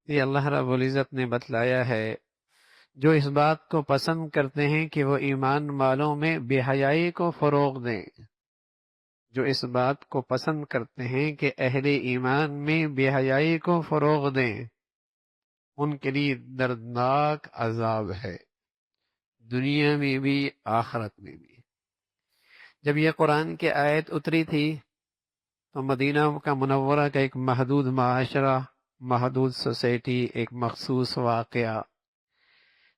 یہ اللہ رب العزت نے بتلایا ہے، جو اس بات کو پسند کرتے ہیں کہ وہ ایمان والوں میں بے حیائی کو فروغ دیں، جو اس بات کو پسند کرتے ہیں کہ اہل ایمان میں بے حیائی کو فروغ دیں، ان کے لیے دردناک عذاب ہے، دنیا میں بھی آخرت میں بھی۔ جب یہ قرآن کی آیت اتری تھی تو مدینہ کا منورہ کا ایک محدود معاشرہ، محدود سوسائٹی، ایک مخصوص واقعہ،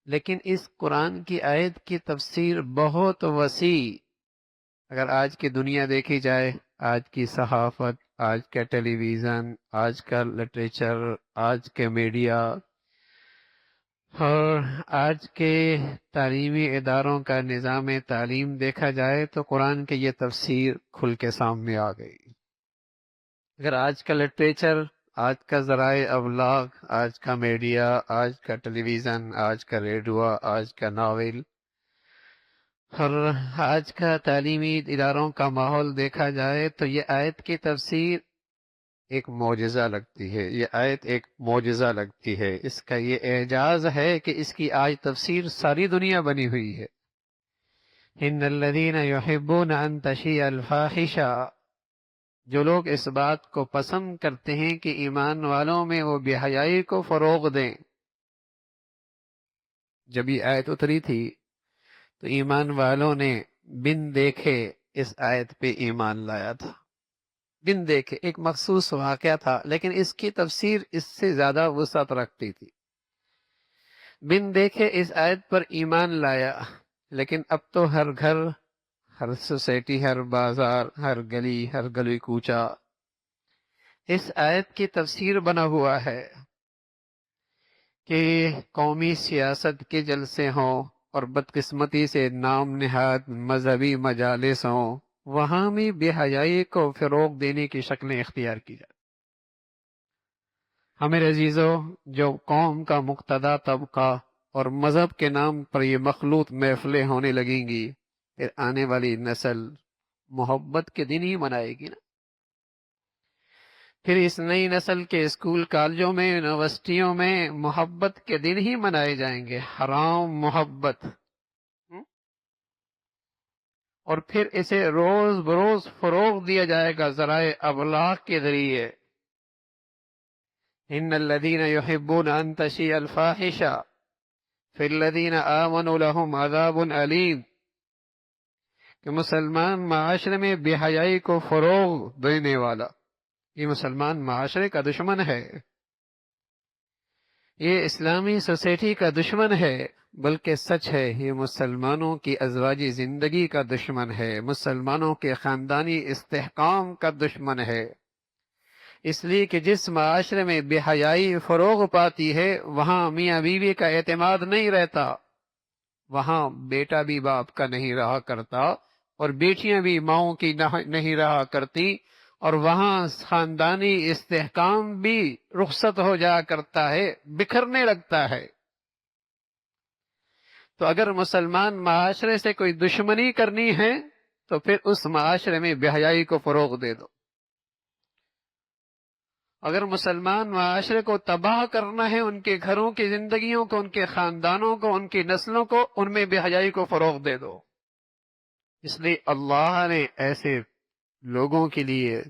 لیکن اس قرآن کی آیت کی تفسیر بہت وسیع۔ اگر آج کی دنیا دیکھی جائے، آج کی صحافت، آج کا ٹیلی ویژن، آج کا لٹریچر، آج کے میڈیا اور آج کے تعلیمی اداروں کا نظام تعلیم دیکھا جائے تو قرآن کی یہ تفسیر کھل کے سامنے آ گئی۔ اگر آج کا لٹریچر، آج کا ذرائع ابلاغ، آج کا میڈیا، آج کا ٹیلی ویژن، آج کا ریڈیو، آج کا ناول اور آج کا تعلیمی اداروں کا ماحول دیکھا جائے تو یہ آیت کی تفسیر ایک معجزہ لگتی ہے، یہ آیت ایک معجزہ لگتی ہے۔ اس کا یہ اعجاز ہے کہ اس کی آج تفسیر ساری دنیا بنی ہوئی ہے۔ ان الذین یحبون ان تشیع الفاحشہ، جو لوگ اس بات کو پسند کرتے ہیں کہ ایمان والوں میں وہ بے حیائی کو فروغ دیں۔ جب یہ آیت اتری تھی تو ایمان والوں نے بن دیکھے اس آیت پہ ایمان لایا تھا، بن دیکھے۔ ایک مخصوص واقعہ تھا لیکن اس کی تفسیر اس سے زیادہ وسعت رکھتی تھی۔ بن دیکھے اس آیت پر ایمان لایا، لیکن اب تو ہر گھر، ہر سوسائٹی، ہر بازار، ہر گلی، ہر گلی کوچہ اس آیت کی تفسیر بنا ہوا ہے کہ قومی سیاست کے جلسے ہوں اور بدقسمتی سے نام نہاد مذہبی مجالس ہوں، وہاں بھی بے حیائی کو فروغ دینے کی شکلیں اختیار کی جائیں۔ ہمیں عزیزو، جو قوم کا مقتدی طبقہ اور مذہب کے نام پر یہ مخلوط محفلیں ہونے لگیں گی، پھر آنے والی نسل محبت کے دن ہی منائے گی نا۔ پھر اس نئی نسل کے اسکول کالجوں میں، یونیورسٹیوں میں محبت کے دن ہی منائے جائیں گے، حرام محبت۔ اور پھر اسے روز بروز فروغ دیا جائے گا ذرائع ابلاغ کے ذریعے۔ ان الذین یحبون ان تشیع الفاحشہ فی الذین آمنوا لهم عذاب علیم، کہ مسلمان معاشرے میں بے حیائی کو فروغ دینے والا یہ مسلمان معاشرے کا دشمن ہے، یہ اسلامی سوسائٹی کا دشمن ہے، بلکہ سچ ہے یہ مسلمانوں کی ازواجی زندگی کا دشمن ہے، مسلمانوں کے خاندانی استحکام کا دشمن ہے۔ اس لیے کہ جس معاشرے میں بے حیائی فروغ پاتی ہے وہاں میاں بیوی کا اعتماد نہیں رہتا، وہاں بیٹا بھی باپ کا نہیں رہا کرتا اور بیٹیاں بھی ماؤں کی نہیں رہا کرتی، اور وہاں خاندانی استحکام بھی رخصت ہو جایا کرتا ہے، بکھرنے لگتا ہے۔ تو اگر مسلمان معاشرے سے کوئی دشمنی کرنی ہے تو پھر اس معاشرے میں بے حیائی کو فروغ دے دو۔ اگر مسلمان معاشرے کو تباہ کرنا ہے، ان کے گھروں کی زندگیوں کو، ان کے خاندانوں کو، ان کی نسلوں کو، ان میں بے حیائی کو فروغ دے دو۔ اس لیے اللہ نے ایسے لوگوں کے لیے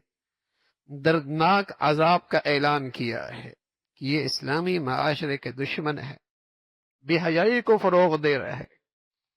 دردناک عذاب کا اعلان کیا ہے کہ یہ اسلامی معاشرے کے دشمن ہے، بے حیائی کو فروغ دے رہے ہیں۔